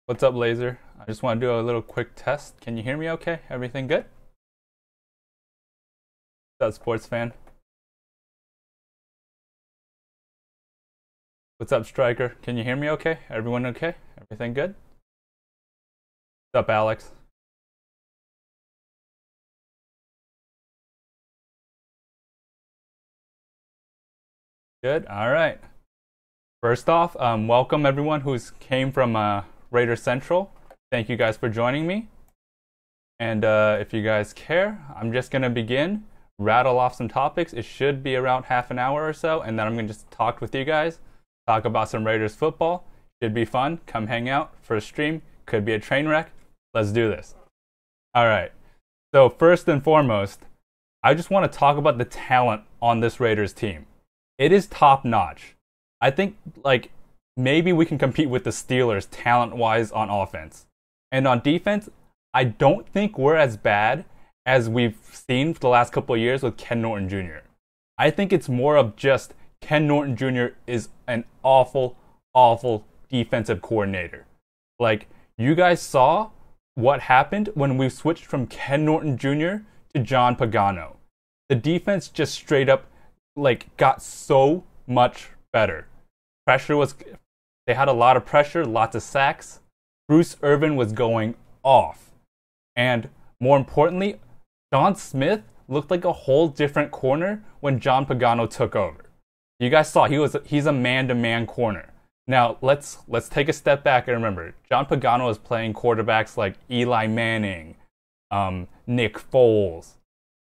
What's up, Laser? I just want to do a little quick test. Can you hear me okay? Everything good? What's up, sports fan? What's up, Striker? Can you hear me okay? Everyone okay? Everything good? What's up, Alex? Good? Alright. First off, welcome everyone who's came from Raider Central. Thank you guys for joining me. And if you guys care, I'm just going to begin, rattle off some topics. It should be around half an hour or so, and then I'm going to just talk with you guys, talk about some Raiders football. Should be fun. Come hang out for a stream. Could be a train wreck. Let's do this. All right. So first and foremost, I just want to talk about the talent on this Raiders team. It is top notch. I think maybe we can compete with the Steelers talent-wise on offense. And on defense, I don't think we're as bad as we've seen for the last couple of years with Ken Norton Jr. I think it's more of just Ken Norton Jr. is an awful, awful defensive coordinator. You guys saw what happened when we switched from Ken Norton Jr. to John Pagano. The defense just straight up got so much better. They had a lot of pressure, lots of sacks. Bruce Irvin was going off. And more importantly, Sean Smith looked like a whole different corner when John Pagano took over. You guys saw he's a man-to-man corner. Now, let's take a step back and remember, John Pagano was playing quarterbacks like Eli Manning, Nick Foles.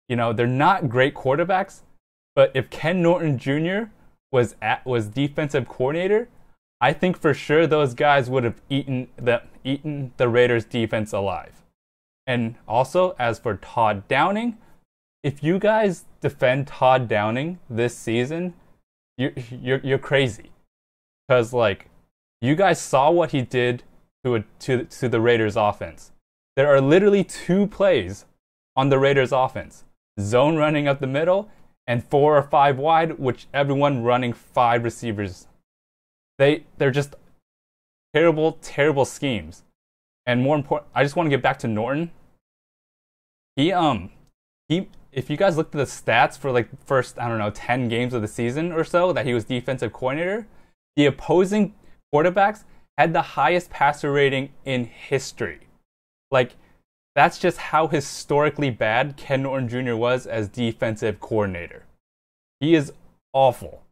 You know, they're not great quarterbacks, but if Ken Norton Jr. was defensive coordinator, I think for sure those guys would have eaten the Raiders defense alive. And also, as for Todd Downing, if you guys defend Todd Downing this season, you're crazy. Because you guys saw what he did to the Raiders offense. There are literally two plays on the Raiders offense: zone running up the middle and 4 or 5 wide, which everyone running 5 receivers. They're just terrible, terrible schemes. And more important, I just want to get back to Norton. If you guys looked at the stats for the first, 10 games of the season or so that he was defensive coordinator, the opposing quarterbacks had the highest passer rating in history. That's just how historically bad Ken Norton Jr. was as defensive coordinator. He is awful.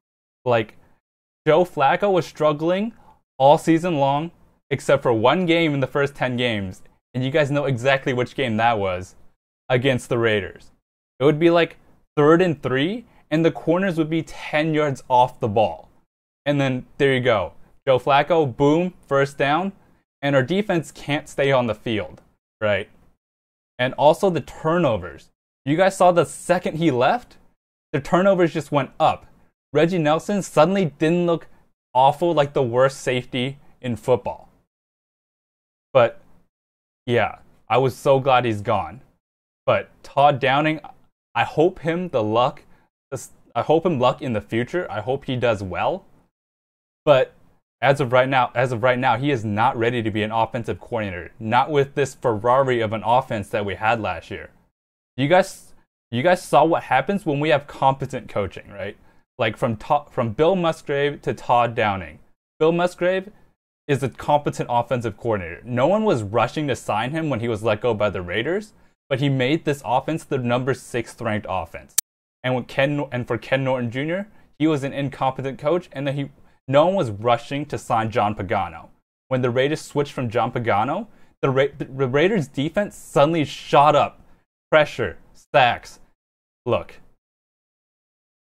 Joe Flacco was struggling all season long, except for one game in the first 10 games. And you guys know exactly which game that was, against the Raiders. It would be 3rd and 3, and the corners would be 10 yards off the ball. And then there you go. Joe Flacco, boom, first down. And our defense can't stay on the field, right? And also the turnovers. You guys saw the second he left, the turnovers just went up. Reggie Nelson suddenly didn't look awful like the worst safety in football. But yeah, I was so glad he's gone. But Todd Downing, I hope him luck in the future. I hope he does well. But as of right now, he is not ready to be an offensive coordinator. Not with this Ferrari of an offense that we had last year. You guys saw what happens when we have competent coaching, right? From Bill Musgrave to Todd Downing. Bill Musgrave is a competent offensive coordinator. No one was rushing to sign him when he was let go by the Raiders, but he made this offense the number 6th ranked offense. And for Ken Norton Jr., he was an incompetent coach, and then no one was rushing to sign John Pagano. When the Raiders switched from John Pagano, the Raiders defense suddenly shot up. Pressure, sacks. Look,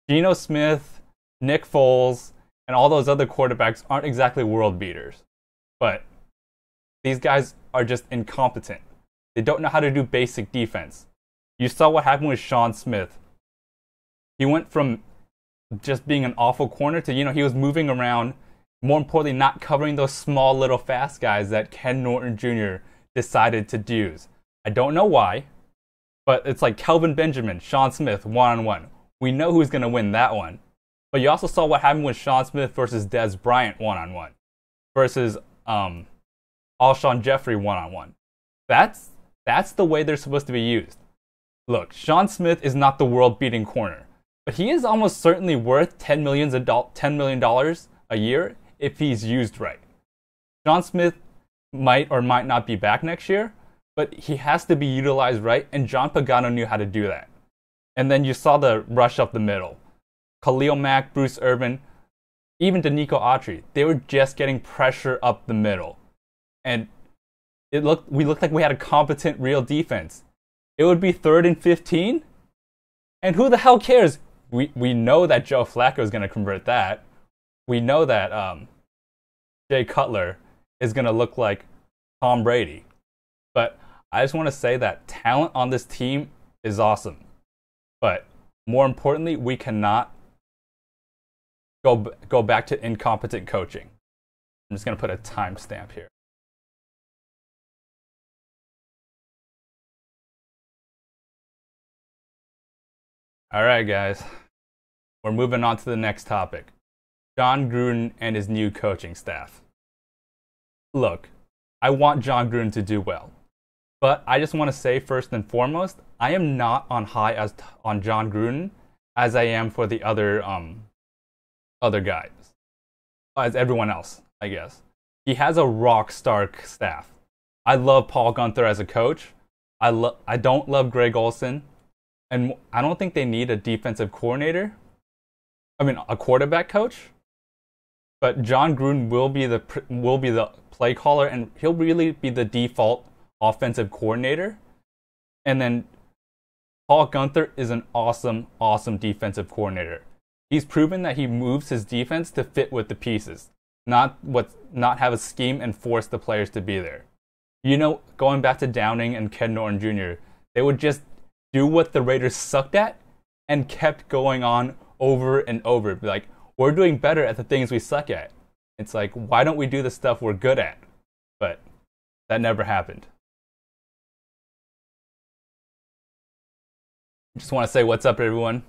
Geno Smith, Nick Foles, and all those other quarterbacks aren't exactly world beaters. But these guys are just incompetent. They don't know how to do basic defense. You saw what happened with Sean Smith. He went from just being an awful corner to, he was moving around. More importantly, not covering those small little fast guys that Ken Norton Jr. decided to use. I don't know why, but it's like Kelvin Benjamin, Sean Smith, one-on-one. We know who's going to win that one. But you also saw what happened with Sean Smith versus Dez Bryant one-on-one. Versus Alshon Jeffrey one-on-one. That's the way they're supposed to be used. Look, Sean Smith is not the world-beating corner, but he is almost certainly worth $10 million a year if he's used right. Sean Smith might or might not be back next year, but he has to be utilized right, and John Pagano knew how to do that. And then you saw the rush up the middle. Khalil Mack, Bruce Irvin, even Danico Autry, they were just getting pressure up the middle. And we looked like we had a competent, real defense. It would be 3rd and 15, and who the hell cares? We know that Joe Flacco is going to convert that. We know that Jay Cutler is going to look like Tom Brady. But I just want to say that talent on this team is awesome. But more importantly, we cannot go back to incompetent coaching. I'm just going to put a timestamp here. All right, guys. We're moving on to the next topic. Jon Gruden and his new coaching staff. Look, I want Jon Gruden to do well. But I just want to say first and foremost, I am not on high on Jon Gruden as I am for the other guys. As everyone else, I guess. He has a rock star staff. I love Paul Guenther as a coach. I don't love Greg Olson. And I don't think they need a defensive coordinator. I mean, a quarterback coach. But Jon Gruden will be the play caller, and he'll really be the default offensive coordinator. And then Paul Guenther is an awesome, awesome defensive coordinator. He's proven that he moves his defense to fit with the pieces, not have a scheme and force the players to be there. You know, going back to Downing and Ken Norton Jr., they would just do what the Raiders sucked at and kept going on over and over. Be like, we're doing better at the things we suck at. It's like, why don't we do the stuff we're good at? But that never happened. Just want to say what's up, everyone.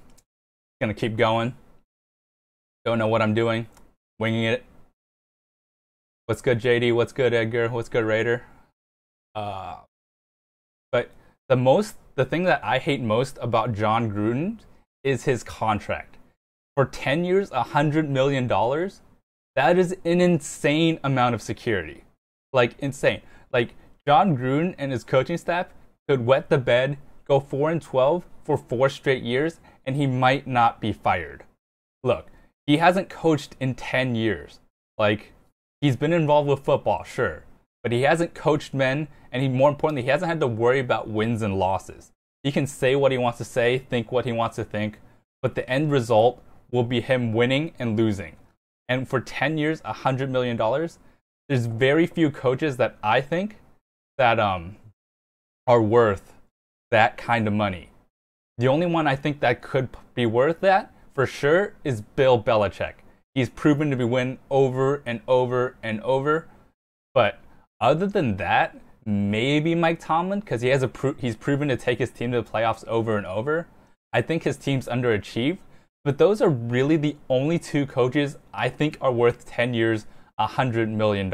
Gonna keep going. Don't know what I'm doing. Winging it. What's good, JD? What's good, Edgar? What's good, Raider? But the thing that I hate most about Jon Gruden is his contract. For 10 years, $100 million, that is an insane amount of security. Like, insane. Like, Jon Gruden and his coaching staff could wet the bed, go 4-12 for 4 straight years, and he might not be fired. Look, he hasn't coached in 10 years. Like, he's been involved with football, sure. But he hasn't coached men, and more importantly, he hasn't had to worry about wins and losses. He can say what he wants to say, think what he wants to think, but the end result will be him winning and losing. And for 10 years, $100 million, there's very few coaches that I think that are worth that kind of money. The only one I think that could be worth that, for sure, is Bill Belichick. He's proven to be win over and over and over. But other than that, maybe Mike Tomlin, because he's proven to take his team to the playoffs over and over. I think his team's underachieved. But those are really the only 2 coaches I think are worth 10 years, $100 million.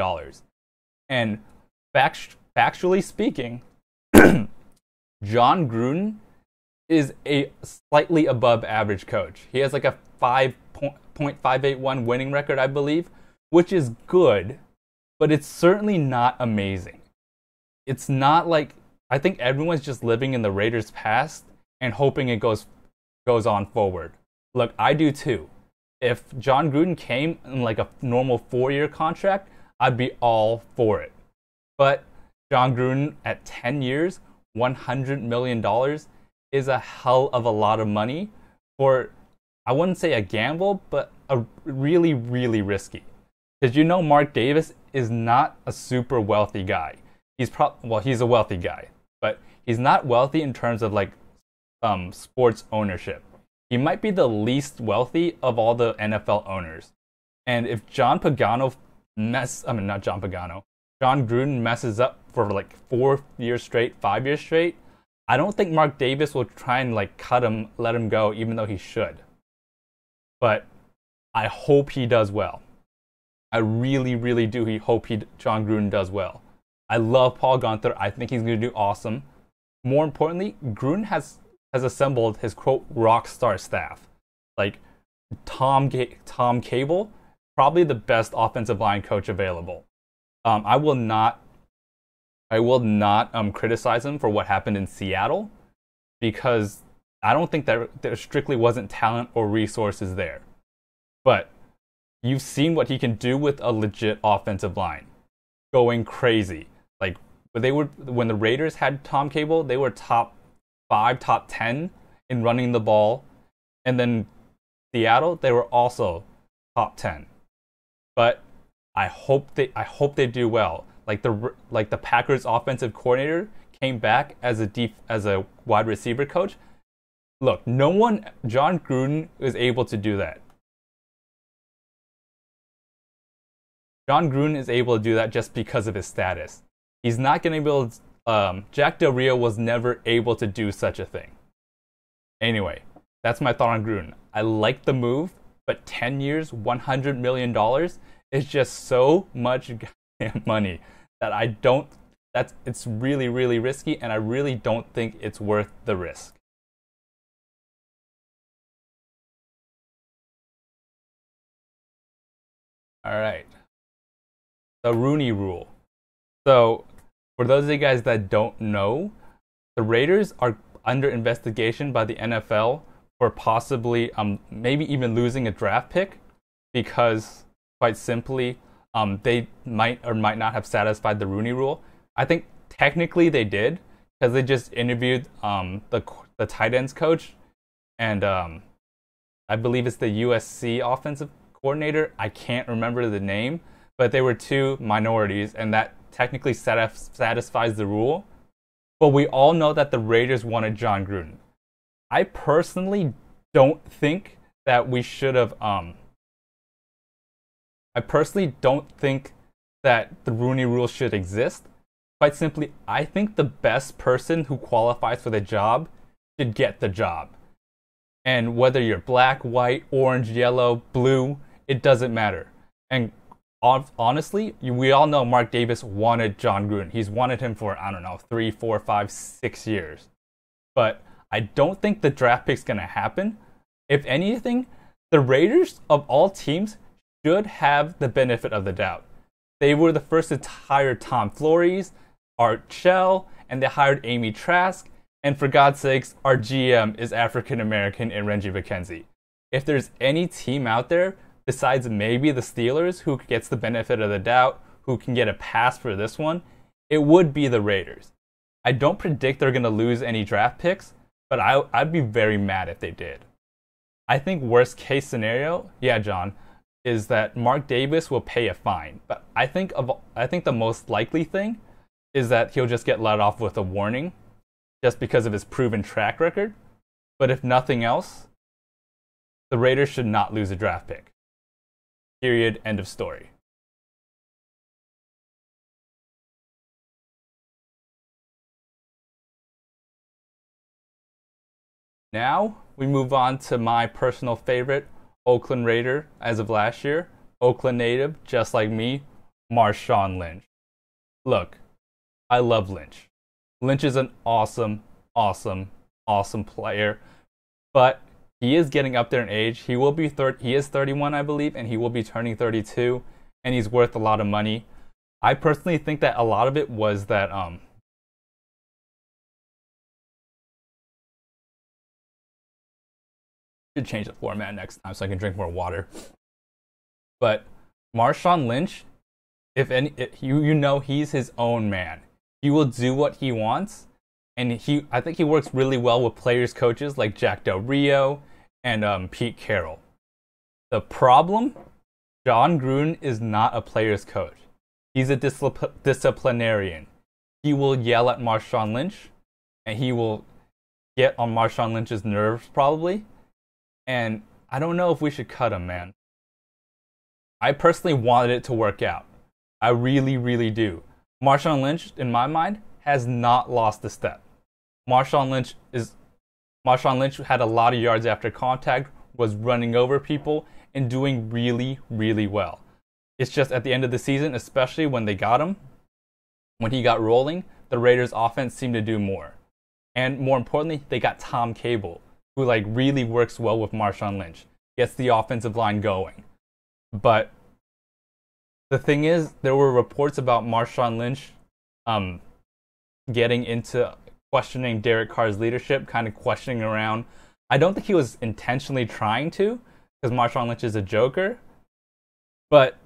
And factually speaking, Jon Gruden is a slightly above average coach. He has like a 5.581 winning record, I believe, which is good, but it's certainly not amazing. It's not like, I think everyone's just living in the Raiders' past and hoping it goes on forward. Look, I do too. If Jon Gruden came in like a normal 4-year contract, I'd be all for it. But Jon Gruden at 10 years, $100 million is a hell of a lot of money for, I wouldn't say a gamble, but a really, really risky. Because you know Mark Davis is not a super wealthy guy. He's a wealthy guy, but he's not wealthy in terms of like sports ownership. He might be the least wealthy of all the NFL owners. And if Jon Gruden messes up for like 4 years straight, 5 years straight, I don't think Mark Davis will try and like cut him, let him go, even though he should. But I hope he does well. I really, really do hope Jon Gruden does well. I love Paul Guenther. I think he's going to do awesome. More importantly, Gruden has assembled his quote rock star staff, like Tom Cable, probably the best offensive line coach available. I will not criticize him for what happened in Seattle, because I don't think that there strictly wasn't talent or resources there. But you've seen what he can do with a legit offensive line, going crazy. Like when the Raiders had Tom Cable, they were top 5, top 10 in running the ball, and then Seattle, they were also top 10. But I hope they do well. Like the Packers offensive coordinator came back as a wide receiver coach. Look, John Gruden is able to do that. John Gruden is able to do that just because of his status. He's not going to be able to, Jack Del Rio was never able to do such a thing. Anyway, that's my thought on Gruden. I like the move, but 10 years, $100 million is just so much money that it's really, really risky, and I really don't think it's worth the risk. All right. The Rooney Rule. So, for those of you guys that don't know, the Raiders are under investigation by the NFL for possibly maybe even losing a draft pick, because quite simply they might or might not have satisfied the Rooney Rule. I think technically they did, because they just interviewed the tight ends coach, and I believe it's the USC offensive coordinator. I can't remember the name, but they were two minorities, and that technically satisfies the rule. But we all know that the Raiders wanted John Gruden. I personally don't think that we should have. I personally don't think that the Rooney Rule should exist. Quite simply, I think the best person who qualifies for the job should get the job. And whether you're black, white, orange, yellow, blue, it doesn't matter. And honestly, we all know Mark Davis wanted John Gruden. He's wanted him for, 3, 4, 5, 6 years. But I don't think the draft pick's going to happen. If anything, the Raiders, of all teams, should have the benefit of the doubt. They were the first to hire Tom Flores, Art Shell, and they hired Amy Trask. And for God's sakes, our GM is African American and Renji McKenzie. If there's any team out there, besides maybe the Steelers, who gets the benefit of the doubt, who can get a pass for this one, it would be the Raiders. I don't predict they're going to lose any draft picks, but I'd be very mad if they did. I think worst case scenario, yeah, John, is that Mark Davis will pay a fine. But I think the most likely thing is that he'll just get let off with a warning, just because of his proven track record. But if nothing else, the Raiders should not lose a draft pick. Period. End of story. Now we move on to my personal favorite, Oakland Raider as of last year. Oakland native, just like me, Marshawn Lynch. Look, I love Lynch. Lynch is an awesome player, but he is getting up there in age. He is 31, I believe, and he will be turning 32, and he's worth a lot of money. I personally think that a lot of it was that should change the format next time so I can drink more water. But Marshawn Lynch, if you know, he's his own man. He will do what he wants, and I think he works really well with players, coaches like Jack Del Rio and Pete Carroll. The problem, John Gruden is not a player's coach. He's a disciplinarian. He will yell at Marshawn Lynch, and he will get on Marshawn Lynch's nerves probably. And I don't know if we should cut him, man. I personally wanted it to work out. I really, really do. Marshawn Lynch, in my mind, has not lost a step. Marshawn Lynch had a lot of yards after contact, was running over people, and doing really, really well. It's just at the end of the season, especially when they got him, When he got rolling, the Raiders offense seemed to do more. And more importantly, they got Tom Cable, who like really works well with Marshawn Lynch, gets the offensive line going. But the thing is, there were reports about Marshawn Lynch getting into questioning Derek Carr's leadership, kind of questioning around. I don't think he was intentionally trying to, because Marshawn Lynch is a joker. But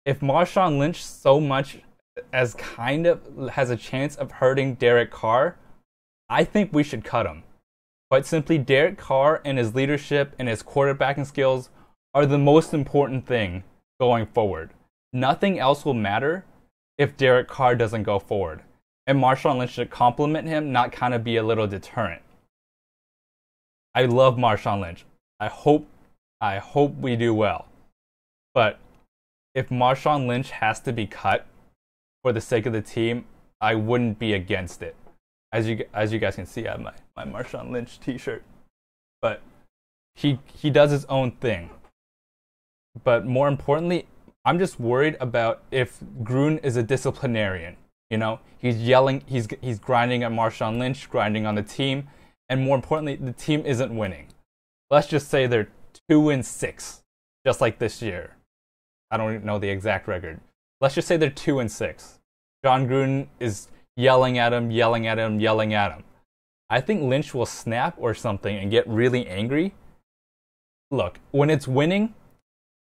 if Marshawn Lynch so much as kind of has a chance of hurting Derek Carr, I think we should cut him. Quite simply, Derek Carr and his leadership and his quarterbacking skills are the most important thing going forward. Nothing else will matter if Derek Carr doesn't go forward. And Marshawn Lynch should compliment him, not kind of be a little deterrent. I love Marshawn Lynch. I hope we do well. But if Marshawn Lynch has to be cut for the sake of the team, I wouldn't be against it. As you guys can see, I have my Marshawn Lynch t-shirt. But he does his own thing. But more importantly, I'm just worried about if Gruden is a disciplinarian. You know, he's yelling, he's grinding at Marshawn Lynch, grinding on the team, and more importantly, the team isn't winning. Let's just say they're 2-6, just like this year. I don't know the exact record. Let's just say they're 2-6. John Gruden is yelling at him. I think Lynch will snap or something and get really angry. Look, when it's winning,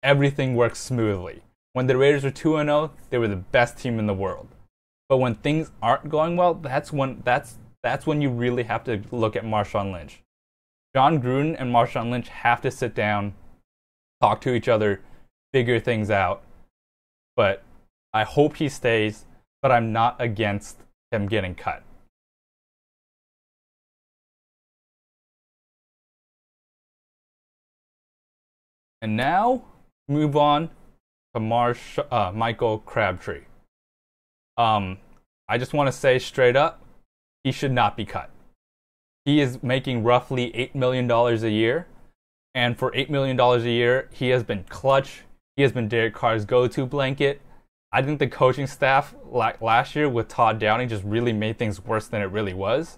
everything works smoothly. When the Raiders were 2-0, they were the best team in the world. But when things aren't going well, that's when you really have to look at Marshawn Lynch. John Gruden and Marshawn Lynch have to sit down, talk to each other, figure things out. But I hope he stays, but I'm not against him getting cut. And now, move on to Michael Crabtree. I just want to say straight up, he should not be cut. He is making roughly $8 million a year. And for $8 million a year, he has been clutch. He has been Derek Carr's go-to blanket. I think the coaching staff last year with Todd Downing just really made things worse than it really was.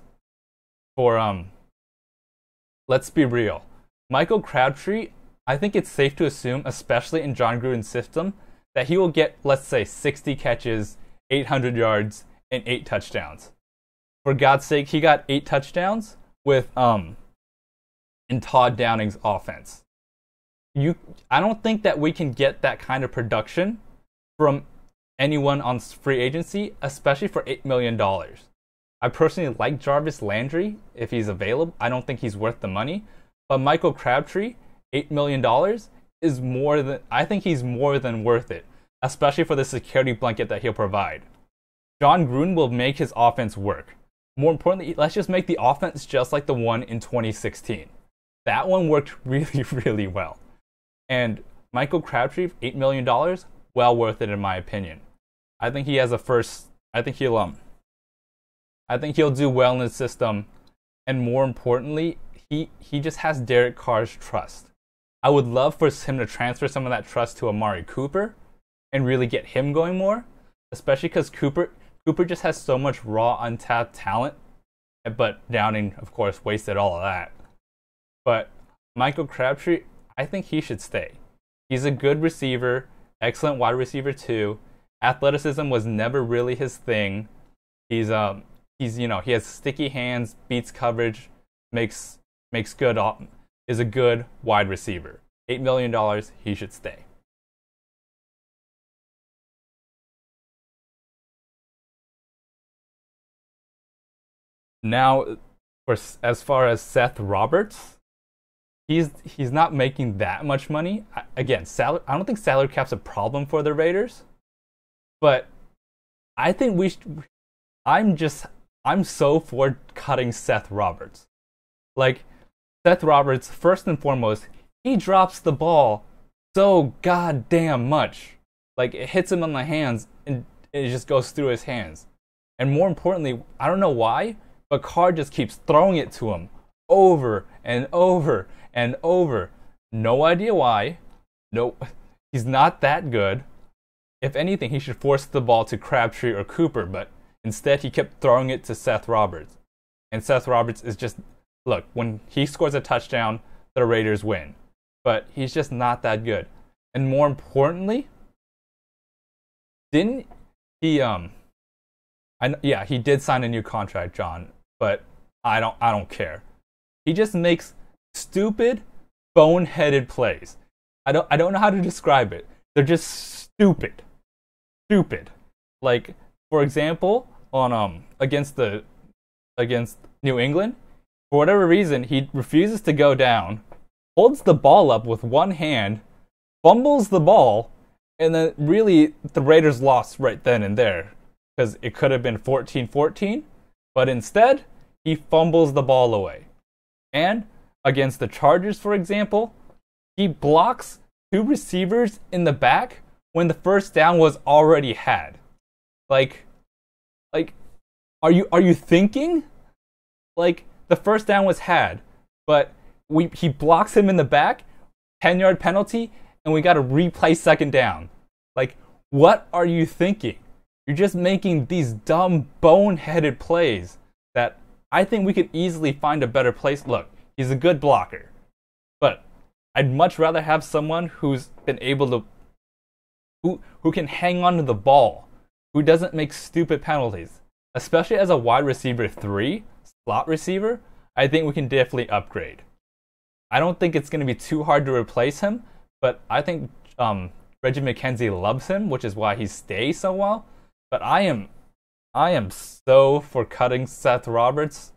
Let's be real. Michael Crabtree, I think it's safe to assume, especially in John Gruden's system, that he will get, let's say, 60 catches, 800 yards, and 8 touchdowns. For God's sake, he got 8 touchdowns with in Todd Downing's offense. I don't think that we can get that kind of production from anyone on free agency, especially for $8 million. I personally like Jarvis Landry if he's available. I don't think he's worth the money. But Michael Crabtree, $8 million is more than, I think he's more than worth it, especially for the security blanket that he'll provide. John Gruden will make his offense work. More importantly, let's just make the offense just like the one in 2016. That one worked really, really well. And Michael Crabtree, $8 million, well worth it in my opinion. I think he has I think he'll do well in the system. And more importantly, he just has Derek Carr's trust. I would love for him to transfer some of that trust to Amari Cooper and really get him going more, especially because Cooper just has so much raw, untapped talent. But Downing, of course, wasted all of that. But Michael Crabtree, I think he should stay. He's a good receiver, excellent wide receiver too. Athleticism was never really his thing. He has sticky hands, beats coverage, is a good wide receiver. $8 million, he should stay. Now, as far as Seth Roberts, he's not making that much money. Again, I don't think salary cap's a problem for the Raiders, but I think I'm so for cutting Seth Roberts. Like, Seth Roberts, first and foremost, he drops the ball so goddamn much. Like, it hits him on the hands and it just goes through his hands. And more importantly, I don't know why, but Carr just keeps throwing it to him over and over and over. No idea why. No, he's not that good. if anything, he should force the ball to Crabtree or Cooper, but instead he kept throwing it to Seth Roberts. And Seth Roberts is just, look, when he scores a touchdown, the Raiders win. But he's just not that good. And more importantly, didn't he he did sign a new contract, John, but I don't care. He just makes stupid, boneheaded plays. I don't know how to describe it. They're just stupid. Like, for example, on against New England, for whatever reason, he refuses to go down, holds the ball up with one hand, fumbles the ball, and then really the Raiders lost right then and there because it could have been 14-14, but instead he fumbles the ball away. And against the Chargers, for example, he blocks two receivers in the back when the first down was already had. Like, are you thinking? Like, the first down was had, but he blocks him in the back, 10-yard penalty, and we got to replay second down. Like, what are you thinking? You're just making these dumb, boneheaded plays that I think we could easily find a better place. Look, he's a good blocker, but I'd much rather have someone who's been able to, who can hang on to the ball, who doesn't make stupid penalties. Especially as a wide receiver 3, slot receiver, I think we can definitely upgrade. I don't think it's going to be too hard to replace him, but I think Reggie McKenzie loves him, which is why he stays so well. But I am so for cutting Seth Roberts.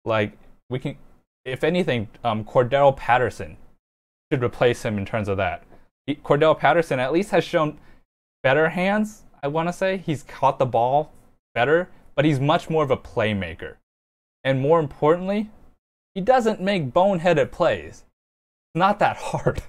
Like, we can, if anything, Cordell Patterson should replace him in terms of that. Cordell Patterson at least has shown better hands, I want to say. He's caught the ball better, but he's much more of a playmaker. And more importantly, he doesn't make boneheaded plays. It's not that hard.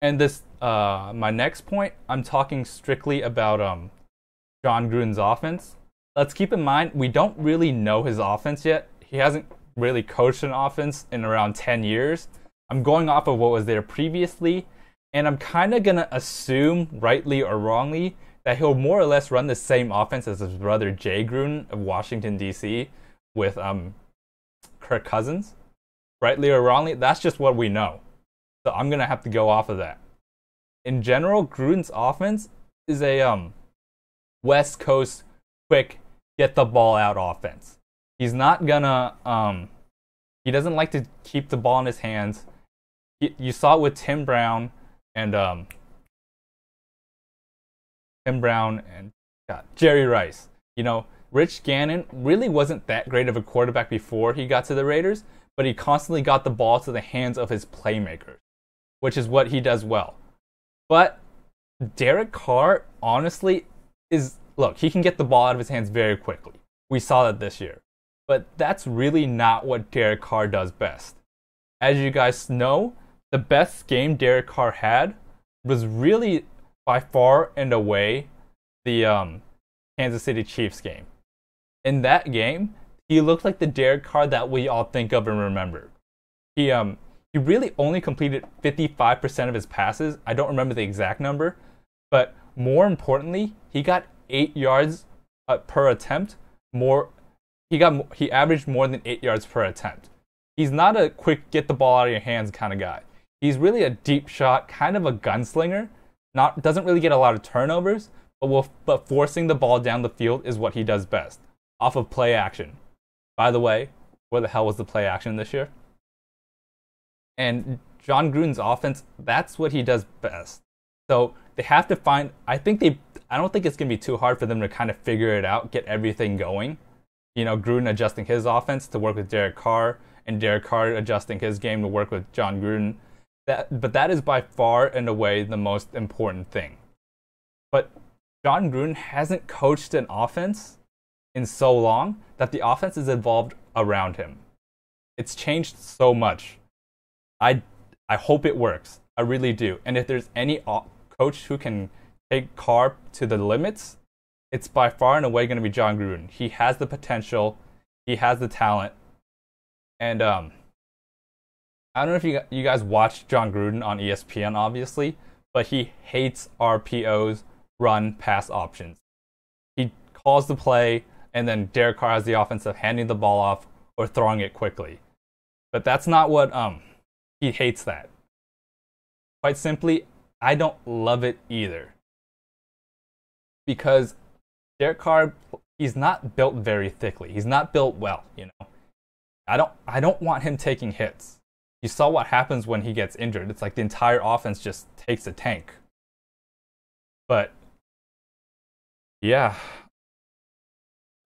And this, my next point, I'm talking strictly about Jon Gruden's offense. Let's keep in mind, we don't really know his offense yet. He hasn't really coached an offense in around 10 years. I'm going off of what was there previously, and I'm kind of going to assume, rightly or wrongly, that he'll more or less run the same offense as his brother Jay Gruden of Washington, D.C. with Kirk Cousins. Rightly or wrongly, that's just what we know. So I'm going to have to go off of that. In general, Gruden's offense is a West Coast quick, get the ball out offense. He's not gonna, he doesn't like to keep the ball in his hands. You saw it with Tim Brown and Jerry Rice. You know, Rich Gannon really wasn't that great of a quarterback before he got to the Raiders, but he constantly got the ball to the hands of his playmakers, which is what he does well. But Derek Carr, honestly, look, he can get the ball out of his hands very quickly. We saw that this year. But that's really not what Derek Carr does best. As you guys know, the best game Derek Carr had was really by far and away the Kansas City Chiefs game. In that game, he looked like the Derek Carr that we all think of and remember. He really only completed 55% of his passes. I don't remember the exact number, but more importantly, he got 8 yards per attempt. He averaged more than 8 yards per attempt. He's not a quick get the ball out of your hands kind of guy. He's really a deep shot, kind of a gunslinger. Doesn't really get a lot of turnovers, but forcing the ball down the field is what he does best, off of play action. By the way, where the hell was the play action this year? And Jon Gruden's offense, that's what he does best. So they have to find, I don't think it's going to be too hard for them to kind of figure it out, get everything going. You know, Gruden adjusting his offense to work with Derek Carr, and Derek Carr adjusting his game to work with Jon Gruden. But that is by far and away the most important thing. But Jon Gruden hasn't coached an offense in so long that the offense has evolved around him. It's changed so much. I hope it works. I really do. And if there's any coach who can take Carr to the limits, it's by far and away going to be Jon Gruden. He has the potential, he has the talent, and I don't know if you guys watch Jon Gruden on ESPN, obviously, but he hates RPOs, run pass options. He calls the play, and then Derek Carr has the offense of handing the ball off or throwing it quickly. But that's not what he hates that. Quite simply, I don't love it either. Because Derek Carr, he's not built very thickly. He's not built well, you know. I don't want him taking hits. You saw what happens when he gets injured. It's like the entire offense just takes a tank. But yeah,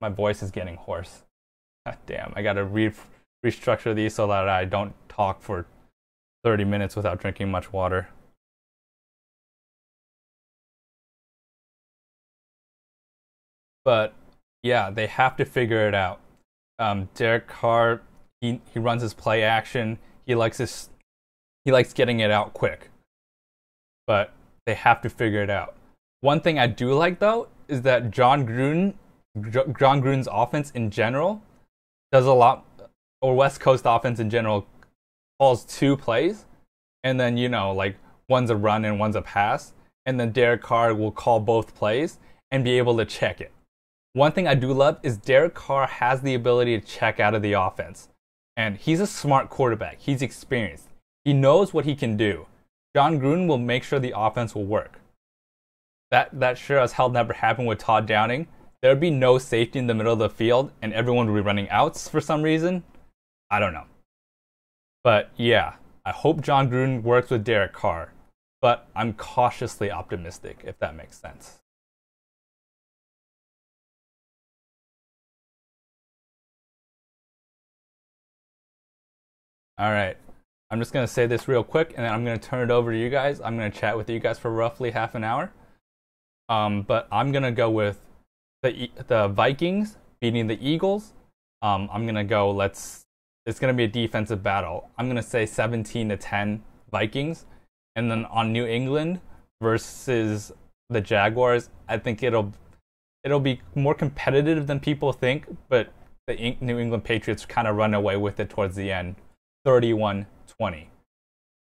my voice is getting hoarse. God damn, I gotta restructure these so that I don't talk for 30 minutes without drinking much water. But yeah, they have to figure it out. Derek Carr, he runs his play action. He likes getting it out quick. But they have to figure it out. One thing I do like though is that Jon Gruden's offense in general does a lot, or West Coast offense in general calls 2 plays, and then like one's a run and one's a pass, and then Derek Carr will call both plays and be able to check it. One thing I do love is Derek Carr has the ability to check out of the offense. And he's a smart quarterback. He's experienced. He knows what he can do. Jon Gruden will make sure the offense will work. That sure as hell never happened with Todd Downing. There would be no safety in the middle of the field, and everyone would be running outs for some reason. I don't know. But yeah, I hope Jon Gruden works with Derek Carr. But I'm cautiously optimistic, if that makes sense. All right. I'm just going to say this real quick, and then I'm going to turn it over to you guys. I'm going to chat with you guys for roughly half an hour. But I'm going to go with the Vikings beating the Eagles. I'm going to go, it's going to be a defensive battle. I'm going to say 17-10 Vikings. And then on New England versus the Jaguars, I think it'll be more competitive than people think, but the New England Patriots kind of run away with it towards the end. 31-20.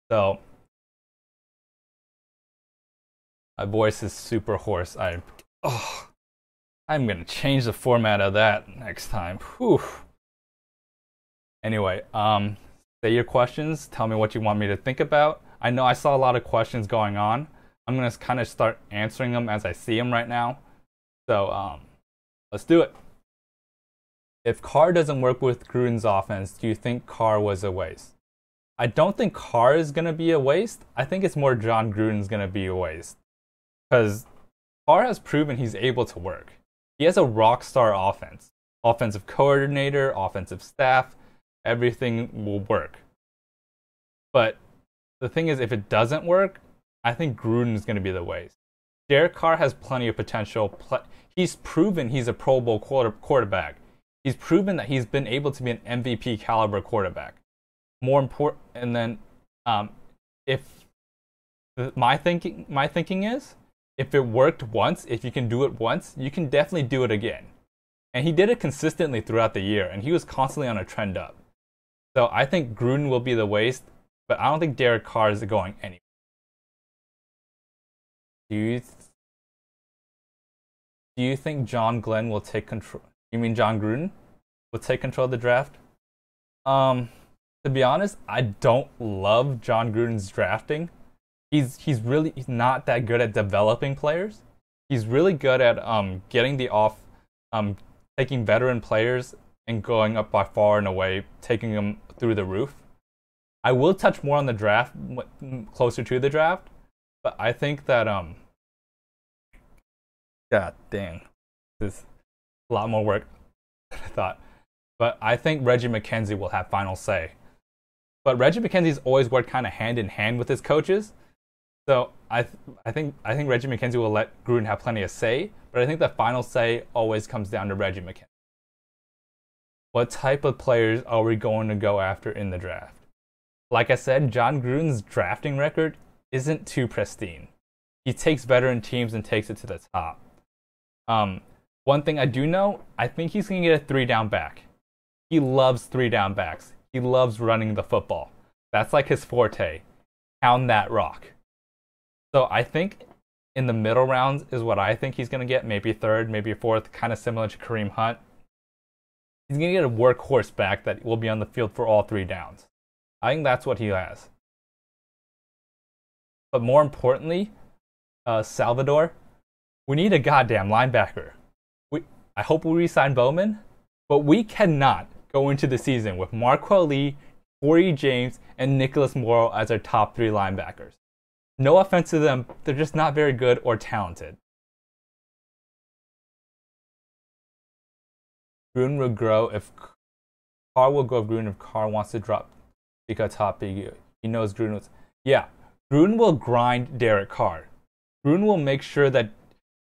So my voice is super hoarse. I'm gonna change the format of that next time. Whew. Anyway, say your questions. Tell me what you want me to think about. I know I saw a lot of questions going on. I'm gonna kind of start answering them as I see them right now. So let's do it. If Carr doesn't work with Gruden's offense, do you think Carr was a waste? I don't think Carr is going to be a waste. I think it's more Jon Gruden's going to be a waste. Because Carr has proven he's able to work. He has a rock star offense. Offensive coordinator, offensive staff, everything will work. But the thing is, if it doesn't work, I think Gruden is going to be the waste. Derek Carr has plenty of potential. He's proven he's a Pro Bowl quarterback. He's proven that he's been able to be an MVP caliber quarterback. More important, and then if my thinking is, if it worked once, if you can do it once, you can definitely do it again. And he did it consistently throughout the year, and he was constantly on a trend up. So I think Gruden will be the waste, but I don't think Derek Carr is going anywhere. Do you think John Glenn will take control? You mean Jon Gruden will take control of the draft? To be honest, I don't love Jon Gruden's drafting. He's not that good at developing players. He's really good at taking veteran players and going up by far and away, taking them through the roof. I will touch more on the draft closer to the draft, but I think that God dang, this is a lot more work than I thought. But I think Reggie McKenzie will have final say. But Reggie McKenzie's always worked kind of hand in hand with his coaches. So I think Reggie McKenzie will let Gruden have plenty of say, but I think the final say always comes down to Reggie McKenzie. What type of players are we going to go after in the draft? Like I said, Jon Gruden's drafting record isn't too pristine. He takes veteran teams and takes it to the top. One thing I do know, I think he's going to get a 3-down back. He loves 3-down backs. He loves running the football. That's like his forte. Pound that rock. So I think in the middle rounds is what I think he's going to get. Maybe third, maybe fourth, kind of similar to Kareem Hunt. He's going to get a workhorse back that will be on the field for all 3 downs. I think that's what he has. But more importantly, Salvador, we need a goddamn linebacker. I hope we re-sign Bowman, but we cannot go into the season with Marquel Lee, Corey James, and Nicholas Morrow as our top 3 linebackers. No offense to them, they're just not very good or talented. Gruden will grow if Carr will grow. Gruden if Carr wants to drop because top big. He knows Gruden was. Yeah, Gruden will grind Derek Carr. Gruden will make sure that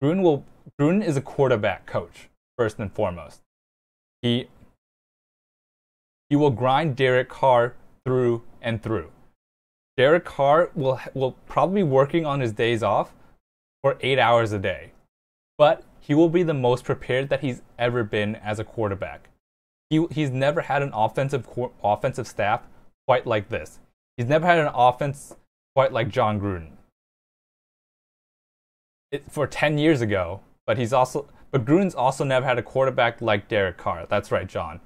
Gruden is a quarterback coach first and foremost. He will grind Derek Carr through and through. Derek Carr will probably be working on his days off for 8 hours a day, but he will be the most prepared that he's ever been as a quarterback. He's never had an offensive staff quite like this. He's never had an offense quite like John Gruden. For 10 years ago, but Gruden's also never had a quarterback like Derek Carr. That's right, John.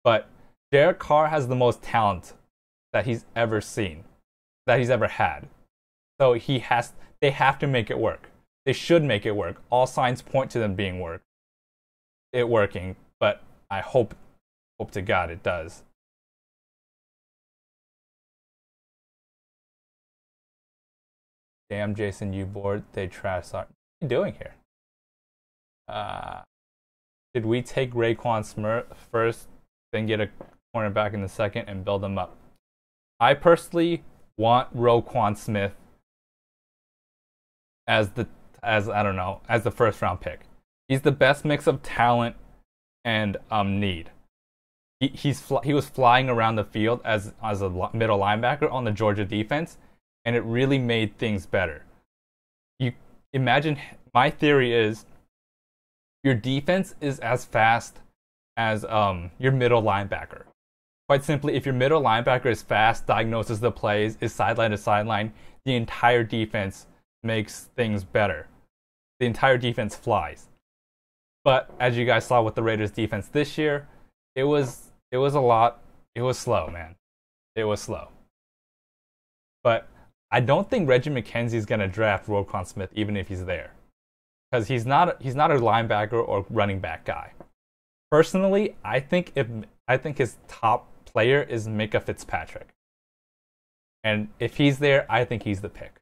But Derek Carr has the most talent that he's ever seen, that he's ever had. So they have to make it work. They should make it work. All signs point to them working, but I hope to God it does. Damn, Jason, you bored? They trash. What are you doing here? Did we take Raekwon Smith first, then get a cornerback in the second and build them up? I personally want Roquan Smith as the first round pick. He's the best mix of talent and need. He was flying around the field as a middle linebacker on the Georgia defense, and it really made things better. You imagine, my theory is your defense is as fast as your middle linebacker. Quite simply, if your middle linebacker is fast, diagnoses the plays, is sideline to sideline, the entire defense makes things better. The entire defense flies. But as you guys saw with the Raiders defense this year, it was slow, man. It was slow. But I don't think Reggie McKenzie's going to draft Roquan Smith even if he's there. Because he's not a linebacker or running back guy. Personally, I think his top player is Minkah Fitzpatrick. And if he's there, I think he's the pick.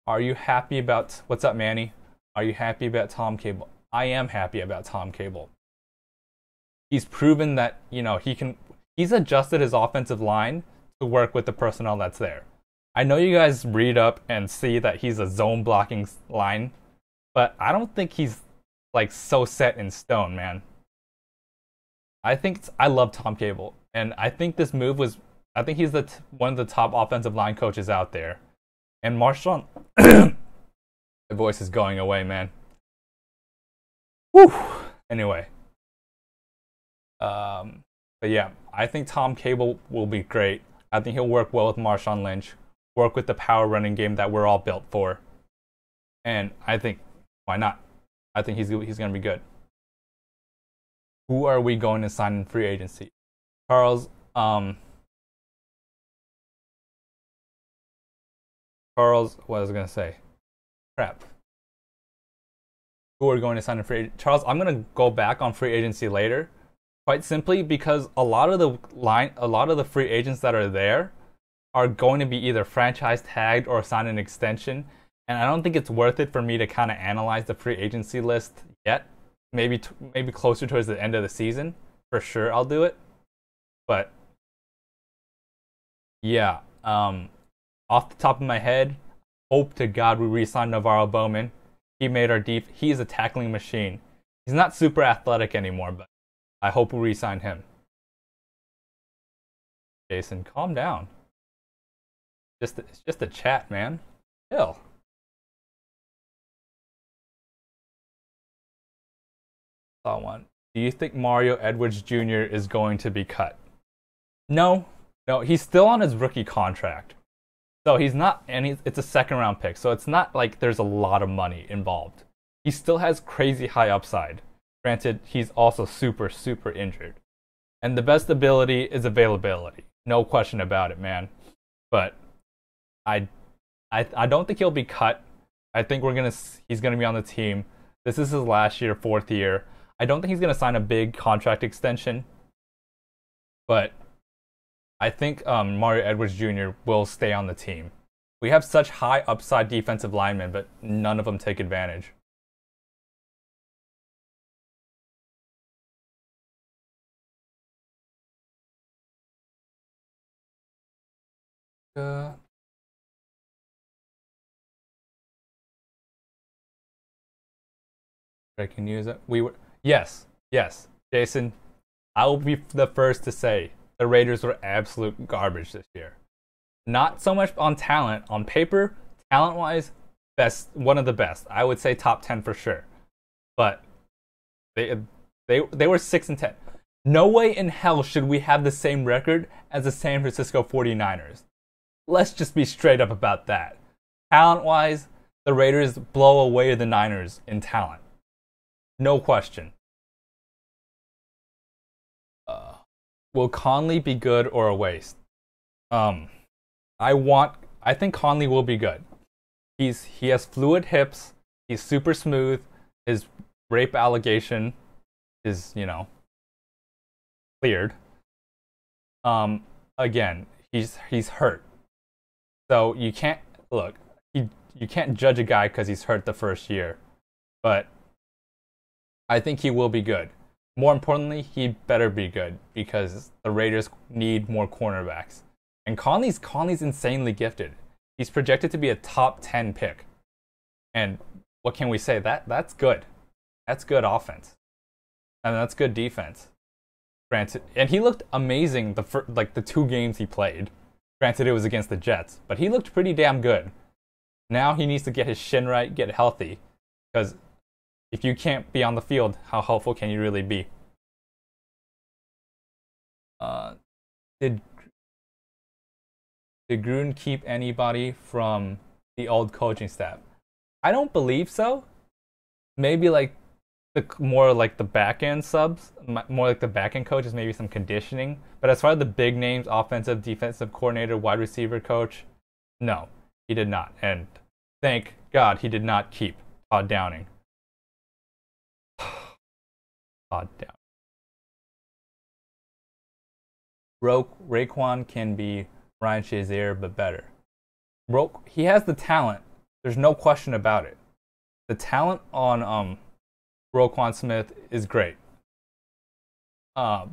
Are you happy about what's up, Manny? Are you happy about Tom Cable? I am happy about Tom Cable. He's proven that, he's adjusted his offensive line to work with the personnel that's there. I know you guys read up and see that he's a zone blocking line, but I don't think he's so set in stone, man. I love Tom Cable, and I think this move I think he's one of the top offensive line coaches out there. And Marshawn, my voice is going away, man. Whew. Anyway, but yeah, I think Tom Cable will be great. I think he'll work well with Marshawn Lynch, work with the power running game that we're all built for, and I think why not? I think he's going to be good. Who are we going to sign in free agency? Charles, what was I going to say? Crap. Who are we going to sign in free agency? Charles, I'm going to go back on free agency later. Quite simply because a lot of the free agents that are there are going to be either franchise tagged or sign an extension. And I don't think it's worth it for me to kind of analyze the free agency list yet. Maybe closer towards the end of the season. For sure, I'll do it. But yeah, off the top of my head, hope to God we re-sign Navarro Bowman. He made our He's a tackling machine. He's not super athletic anymore, but I hope we re-sign him. Jason, calm down. It's just a chat, man. Chill. Saw one. Do you think Mario Edwards Jr. is going to be cut? No. No, he's still on his rookie contract. So he's not, and it's a second round pick. So it's not like there's a lot of money involved. He still has crazy high upside. Granted, he's also super, super injured. And the best ability is availability. No question about it, man. But I don't think he'll be cut. I think he's gonna be on the team. This is his last year, 4th year. I don't think he's gonna sign a big contract extension. But I think Mario Edwards Jr. will stay on the team. We have such high upside defensive linemen, but none of them take advantage. Breaking news. Yes, Jason. I will be the first to say the Raiders were absolute garbage this year. Not so much on talent. On paper, talent-wise, one of the best. I would say top 10 for sure. But they were 6-10. No way in hell should we have the same record as the San Francisco 49ers. Let's just be straight up about that. Talent-wise, the Raiders blow away the Niners in talent. No question. Will Conley be good or a waste? I think Conley will be good. He has fluid hips. He's super smooth. His rape allegation is, cleared. Again, he's hurt. So you can't you can't judge a guy because he's hurt the first year. But I think he will be good. More importantly, he better be good because the Raiders need more cornerbacks. And Conley's insanely gifted. He's projected to be a top 10 pick. And what can we say? That's good. That's good offense. And that's good defense. Granted, and he looked amazing the 2 games he played. Granted, it was against the Jets, but he looked pretty damn good. Now he needs to get his shin right, get healthy, because if you can't be on the field, how helpful can you really be? Did Gruden keep anybody from the old coaching staff? I don't believe so. Maybe more like the back end subs, more like the back end coaches, maybe some conditioning. But as far as the big names, offensive, defensive coordinator, wide receiver coach, no, he did not. And thank God he did not keep Todd Downing. Todd Downing. Raekwon can be Ryan Shazier, but better. He has the talent. There's no question about it. The talent on Roquan Smith is great. But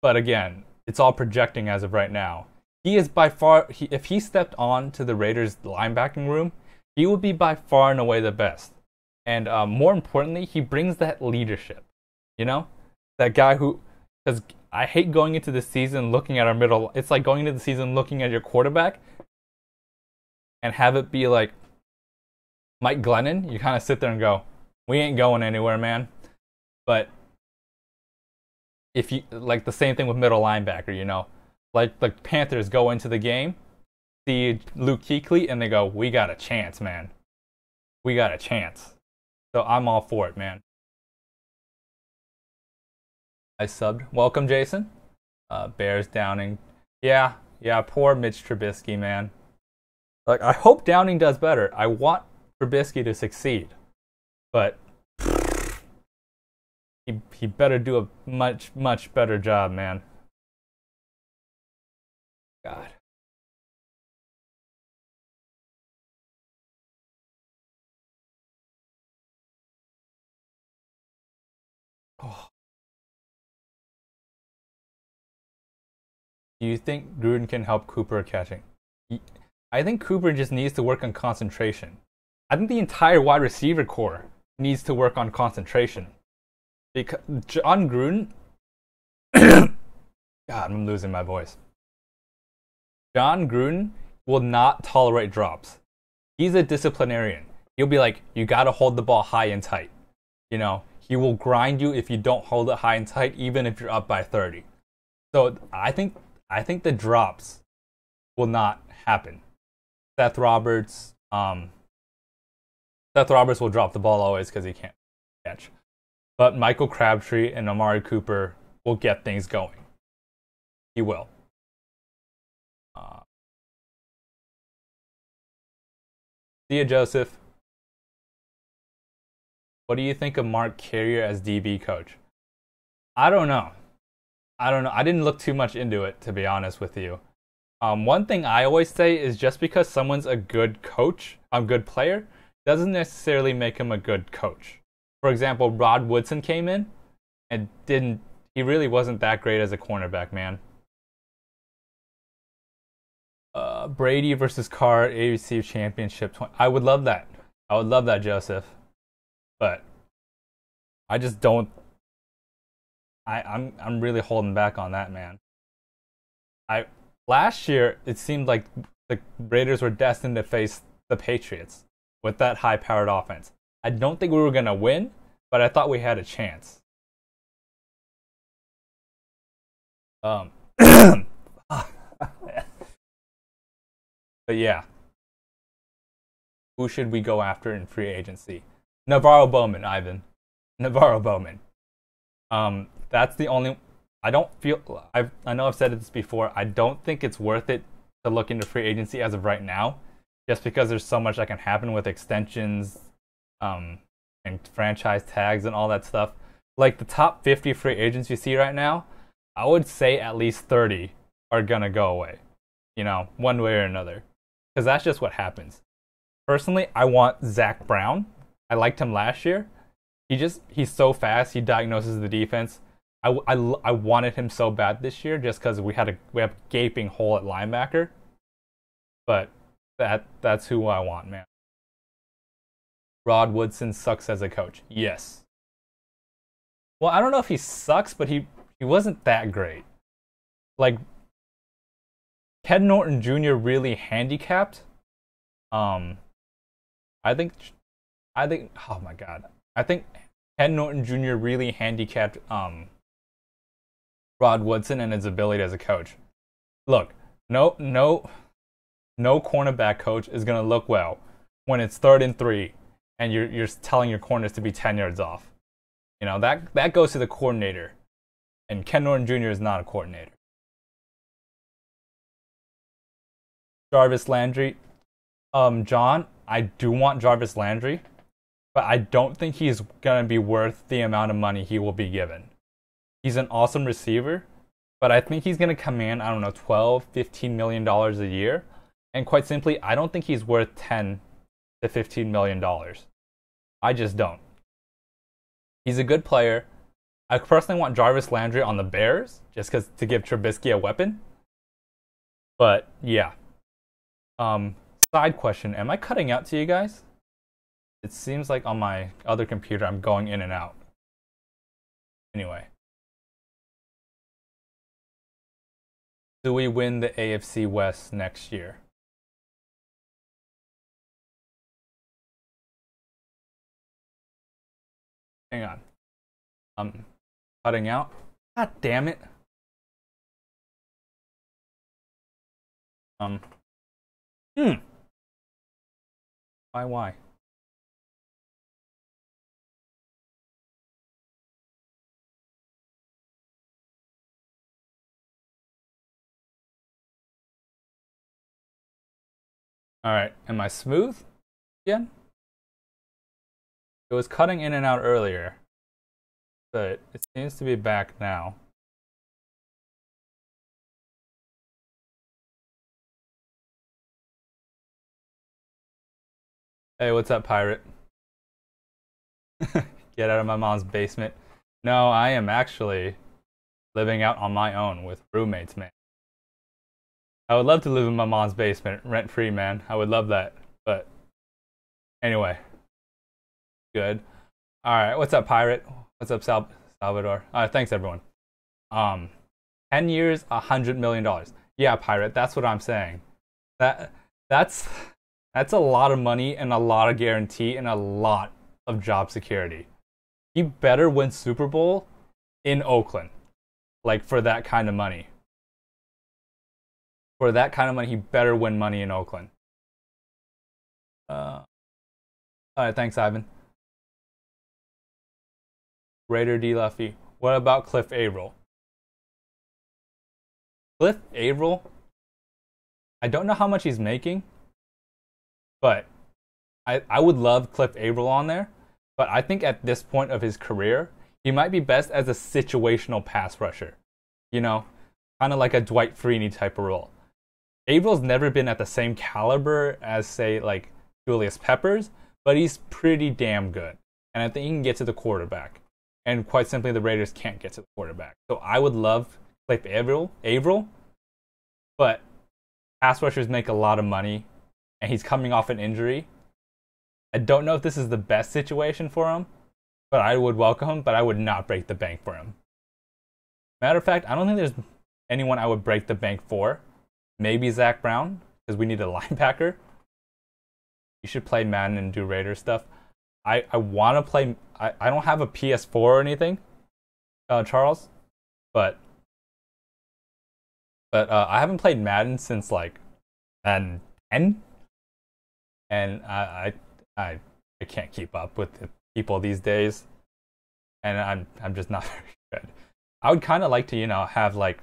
again, it's all projecting as of right now. He is by far, if he stepped on to the Raiders linebacking room, he would be by far and away the best. And more importantly, he brings that leadership. That guy who, because I hate going into the season looking at our middle. It's like going into the season looking at your quarterback and have it be like Mike Glennon. You kind of sit there and go, we ain't going anywhere, man. But if you like the same thing with middle linebacker, like the Panthers go into the game, see Luke Kuechly, and they go, we got a chance, man. We got a chance. So I'm all for it, man. I subbed. Welcome, Jason. Bears Downing. Yeah, poor Mitch Trubisky, man. I hope Downing does better. I want Trubisky to succeed. But he better do a much, much better job, man. God. Oh. Do you think Gruden can help Cooper catching? I think Cooper just needs to work on concentration. I think the entire wide receiver core needs to work on concentration. Because John Gruden... God, I'm losing my voice. John Gruden will not tolerate drops. He's a disciplinarian. He'll be like, you gotta hold the ball high and tight. he will grind you if you don't hold it high and tight, even if you're up by 30. So I think the drops will not happen. Seth Roberts will drop the ball always because he can't catch. But Michael Crabtree and Amari Cooper will get things going. He will. Thea Joseph, what do you think of Mark Carrier as DB coach? I don't know. I didn't look too much into it, to be honest with you. One thing I always say is just because someone's a good coach, a good player, doesn't necessarily make him a good coach. For example, Rod Woodson came in and he really wasn't that great as a cornerback, man. Brady versus Carr, AFC Championship. I would love that. I would love that, Joseph. But I just don't. I'm really holding back on that, man. Last year it seemed like the Raiders were destined to face the Patriots with that high-powered offense. I don't think we were gonna win, but I thought we had a chance. But yeah, who should we go after in free agency? Navarro Bowman, Ivan. Navarro Bowman. That's the only. I know I've said this before. I don't think it's worth it to look into free agency as of right now, just because there's so much that can happen with extensions, and franchise tags and all that stuff. Like the top 50 free agents you see right now, I would say at least 30 are gonna go away. You know, one way or another. Because that's just what happens. Personally, I want Zach Brown. I liked him last year. He's so fast. He diagnoses the defense. I wanted him so bad this year just because we have a gaping hole at linebacker. But that's who I want, man. Rod Woodson sucks as a coach. Yes. Well, I don't know if he sucks, but he wasn't that great. Like, Ken Norton Jr. really handicapped. I think. Oh my God. I think Ken Norton Jr. really handicapped Rod Woodson and his ability as a coach. Look, no cornerback coach is gonna look well when it's 3rd and 3 and you're telling your corners to be 10 yards off. You know, that goes to the coordinator, and Ken Norton Jr. is not a coordinator. Jarvis Landry. John, I do want Jarvis Landry, but I don't think he's going to be worth the amount of money he will be given. He's an awesome receiver, but I think he's going to command, I don't know, $12, $15 million a year. And quite simply, I don't think he's worth $10 to $15 million. I just don't. He's a good player. I personally want Jarvis Landry on the Bears, just because to give Trubisky a weapon. But yeah. Side question, am I cutting out to you guys? It seems like on my other computer I'm going in and out. Anyway. Do we win the AFC West next year? Hang on. I'm cutting out. God damn it. Why? Alright, am I smooth again? It was cutting in and out earlier, but it seems to be back now. Hey, what's up, pirate? Get out of my mom's basement. No, I am actually living out on my own with roommates, man. I would love to live in my mom's basement, rent-free, man. I would love that. But anyway, good. All right, what's up, pirate? What's up, Salvador? All right, thanks, everyone. 10 years, $100 million. Yeah, pirate. That's what I'm saying. That's a lot of money and a lot of guarantee and a lot of job security. he better win Super Bowl in Oakland. Like, for that kind of money. For that kind of money, he better win money in Oakland. All right, thanks, Ivan. Raider D. Luffy. What about Cliff Averill? Cliff Averill, I don't know how much he's making, but I would love Cliff Averill on there. But I think at this point of his career, he might be best as a situational pass rusher. You know, kind of like a Dwight Freeney type of role. Averill's never been at the same caliber as, say, like Julius Peppers, but he's pretty damn good. And I think he can get to the quarterback. And quite simply, the Raiders can't get to the quarterback. So I would love Cliff Averill, but pass rushers make a lot of money, and he's coming off an injury. I don't know if this is the best situation for him, but I would welcome him, but I would not break the bank for him. Matter of fact, I don't think there's anyone I would break the bank for. Maybe Zach Brown, because we need a linebacker. You should play Madden and do Raider stuff. I want to play... I don't have a PS4 or anything, Charles, but I haven't played Madden since, like, Madden 10, and I can't keep up with the people these days, and I'm just not very good. I would kind of like to, have, like,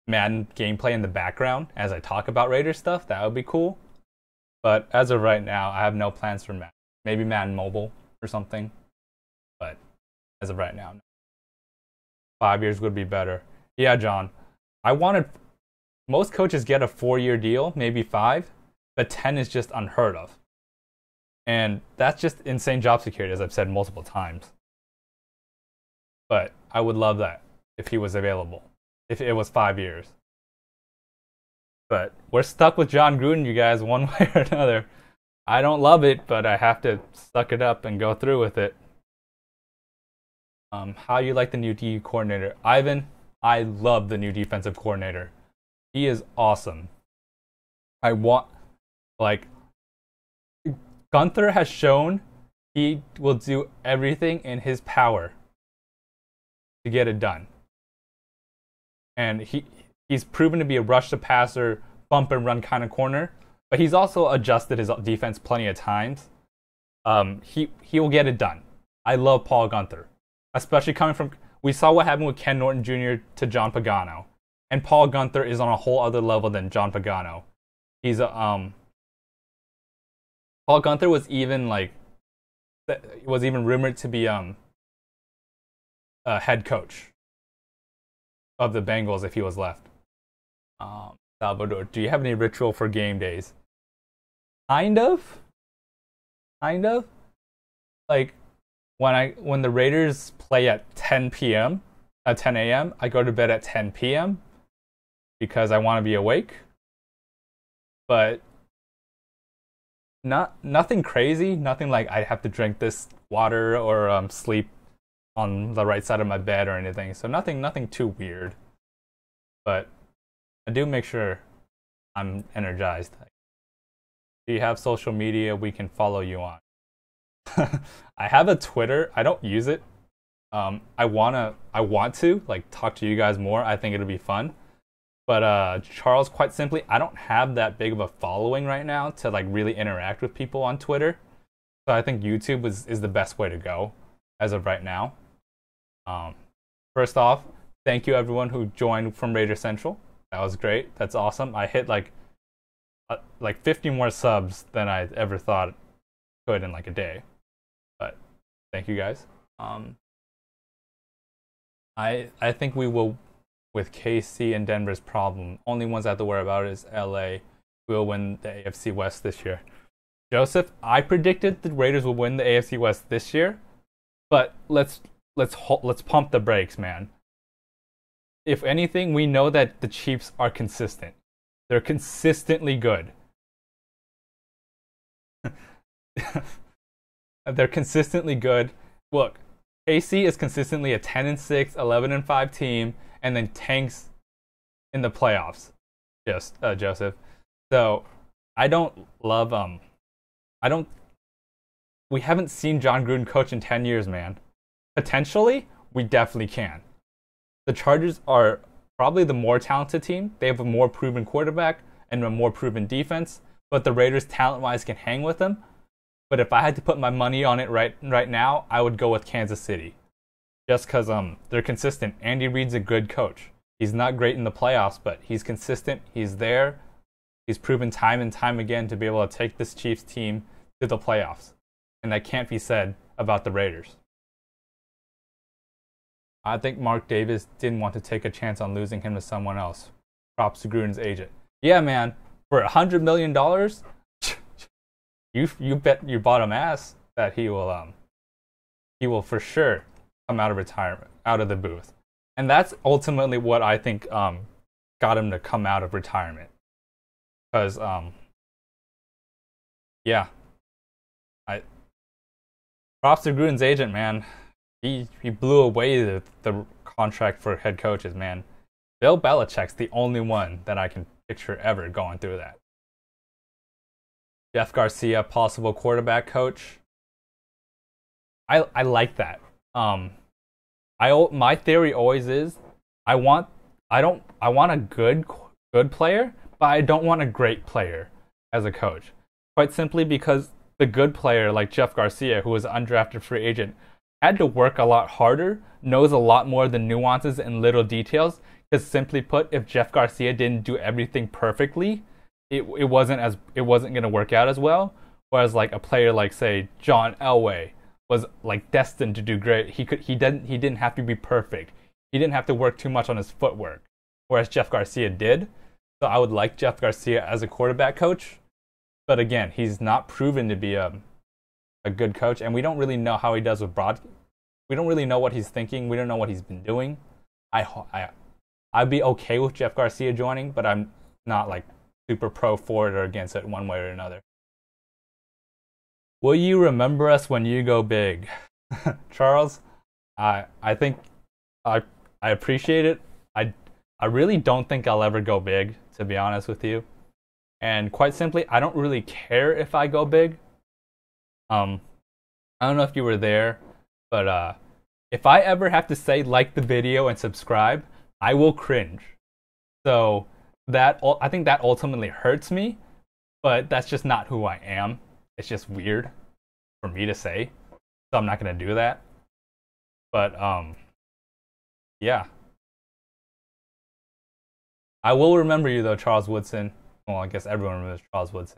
Madden gameplay in the background as I talk about Raider stuff. That would be cool. But as of right now, I have no plans for Madden. Maybe Madden Mobile or something. But as of right now, no. 5 years would be better. Yeah, John. Most coaches get a 4-year deal, maybe 5, but 10 is just unheard of. And that's just insane job security, as I've said multiple times. But I would love that if he was available. If it was 5 years. But we're stuck with Jon Gruden, you guys, one way or another. I don't love it, but I have to suck it up and go through with it. How you like the new D coordinator? Ivan, I love the new defensive coordinator. He is awesome. Gunther has shown he will do everything in his power to get it done. And he's proven to be a rush the passer, bump and run kind of corner, but he's also adjusted his defense plenty of times. He will get it done. I love Paul Gunther, especially coming from... We saw what happened with Ken Norton Jr. to John Pagano, and Paul Gunther is on a whole other level than John Pagano. He's Paul Gunther was even rumored to be a head coach of the Bengals if he was left. Salvador, do you have any ritual for game days? Kind of. Like when the Raiders play at 10 a.m., I go to bed at 10 p.m. because I want to be awake. But nothing crazy, nothing like I have to drink this water or sleep on the right side of my bed or anything. So nothing too weird. But I do make sure I'm energized. Do you have social media we can follow you on? I have a Twitter. I don't use it. I want to like talk to you guys more. I think it'll be fun. But Charles, quite simply, I don't have that big of a following right now to like really interact with people on Twitter. So I think YouTube is the best way to go as of right now. First off, thank you everyone who joined from Raider Central. That was great. That's awesome. I hit like 50 more subs than I ever thought could in like a day. But thank you guys. I think we will, with KC and Denver's problem, only ones I have to worry about is LA. Will win the AFC West this year. Joseph, I predicted the Raiders will win the AFC West this year, but let's pump the brakes, man. If anything, we know that the Chiefs are consistent. They're consistently good. They're consistently good. Look, KC is consistently a 10-6, 11-5 team, and then tanks in the playoffs. Joseph. So I don't love we haven't seen Jon Gruden coach in 10 years, man. potentially, we definitely can. The Chargers are probably the more talented team. They have a more proven quarterback and a more proven defense, but the Raiders, talent-wise, can hang with them. But if I had to put my money on it right now, I would go with Kansas City. Just because they're consistent. Andy Reid's a good coach. He's not great in the playoffs, but he's consistent. He's there. He's proven time and time again to be able to take this Chiefs team to the playoffs. And that can't be said about the Raiders. I think Mark Davis didn't want to take a chance on losing him to someone else. Props to Gruden's agent. Yeah, man. For $100 million, you bet your bottom ass that he will for sure come out of retirement, out of the booth. And that's ultimately what I think got him to come out of retirement. Because, yeah. Props to Gruden's agent, man. He blew away the contract for head coaches, man. Bill Belichick's the only one that I can picture ever going through that. Jeff Garcia, possible quarterback coach. I like that. My theory always is I want a good player, but I don't want a great player as a coach. Quite simply because the good player like Jeff Garcia, who was an undrafted free agent, had to work a lot harder, knows a lot more of the nuances and little details. Because simply put, if Jeff Garcia didn't do everything perfectly, it wasn't going to work out as well. Whereas like a player like say John Elway was like destined to do great. He didn't have to be perfect. He didn't have to work too much on his footwork. Whereas Jeff Garcia did. So I would like Jeff Garcia as a quarterback coach. But again, he's not proven to be a good coach, and we don't really know how he does with we don't really know what he's thinking. We don't know what he's been doing. I'd be okay with Jeff Garcia joining, but I'm not like super pro for it or against it one way or another. Will you remember us when you go big? Charles, I think I appreciate it. I really don't think I'll ever go big, to be honest with you. And quite simply, I don't really care if I go big. I don't know if you were there, but if I ever have to say like the video and subscribe, I will cringe. So I think that ultimately hurts me, but that's just not who I am. It's just weird for me to say, so I'm not gonna do that. But yeah, I will remember you though, Charles Woodson. Well, I guess everyone remembers Charles Woodson.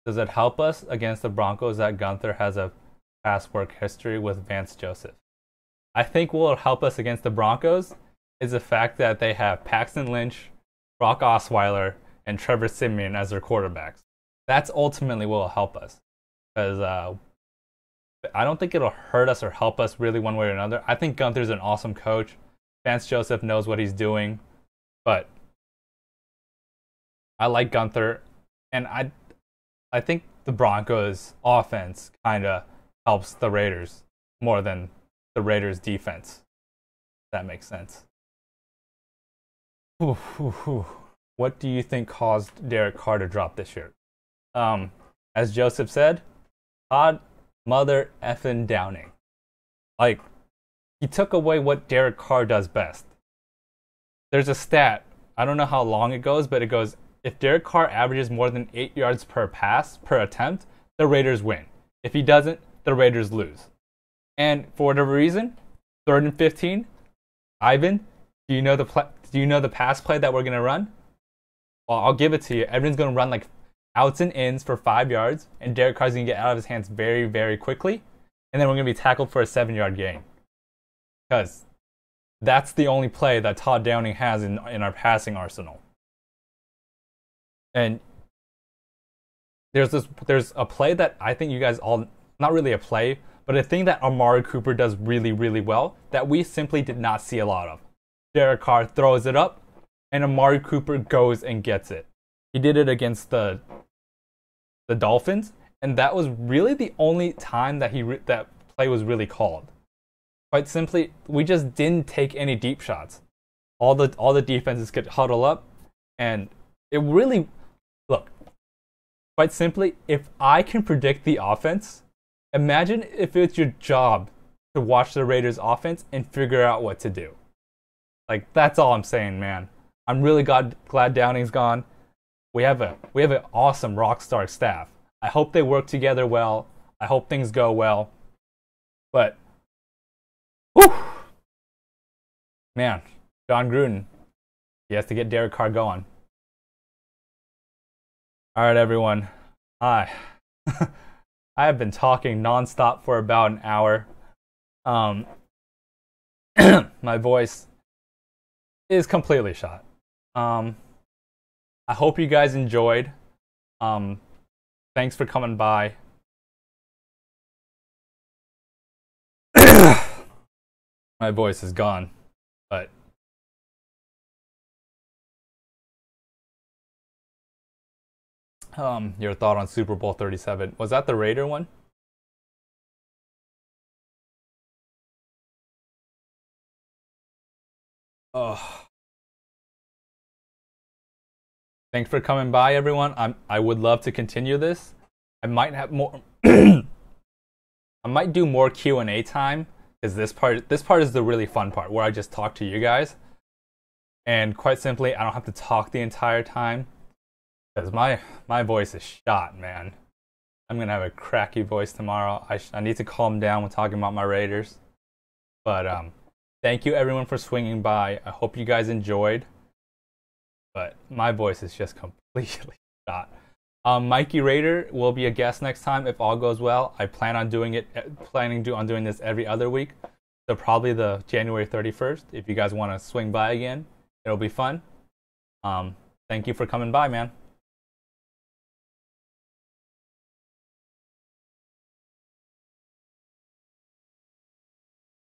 Does it help us against the Broncos that Gunther has a past work history with Vance Joseph? I think what will help us against the Broncos is the fact that they have Paxton Lynch, Brock Osweiler, and Trevor Siemian as their quarterbacks. That's ultimately what will help us. Because I don't think it'll hurt us or help us really one way or another. I think Gunther's an awesome coach. Vance Joseph knows what he's doing. But I like Gunther. And I think the Broncos offense kind of helps the Raiders more than the Raiders defense. If that makes sense. What do you think caused Derek Carr to drop this year? As Joseph said, Todd Mother effing Downing. Like, he took away what Derek Carr does best. There's a stat, I don't know how long it goes, but it goes, if Derek Carr averages more than 8 yards per pass, per attempt, the Raiders win. If he doesn't, the Raiders lose. And for whatever reason, 3rd and 15, Ivan, do you know the pass play that we're going to run? Well, I'll give it to you. Everyone's going to run like outs and ins for 5 yards, and Derek Carr's going to get out of his hands very, very quickly, and then we're going to be tackled for a 7-yard gain. Because that's the only play that Todd Downing has in our passing arsenal. And there's a play that I think you guys all, not really a play, but a thing that Amari Cooper does really, really well that we simply did not see a lot of. Derek Carr throws it up, and Amari Cooper goes and gets it. He did it against the Dolphins, and that was really the only time that that play was really called. Quite simply, we just didn't take any deep shots. All the defenses could huddle up, and it really, look, quite simply, if I can predict the offense Imagine if it's your job to watch the Raiders offense and figure out what to do. Like, that's all I'm saying, man. I'm really glad Downing's gone. We have an awesome rockstar staff. I hope they work together well. I hope things go well. But, whew, man, Jon Gruden, he has to get Derek Carr going. All right, everyone. Hi. I have been talking nonstop for about an hour. My voice is completely shot. I hope you guys enjoyed. Thanks for coming by. My voice is gone, but your thought on Super Bowl 37. Was that the Raider one? Oh. Thanks for coming by, everyone. I would love to continue this. I might have more I might do more Q&A time, because this part is the really fun part where I just talk to you guys. And quite simply, I don't have to talk the entire time, because my voice is shot, man. I'm gonna have a cracky voice tomorrow. I need to calm down when talking about my Raiders. But thank you everyone for swinging by. I hope you guys enjoyed. But my voice is just completely shot. Mikey Raider will be a guest next time if all goes well. I plan on doing this every other week. So probably the January 31st. If you guys want to swing by again, it'll be fun. Thank you for coming by, man.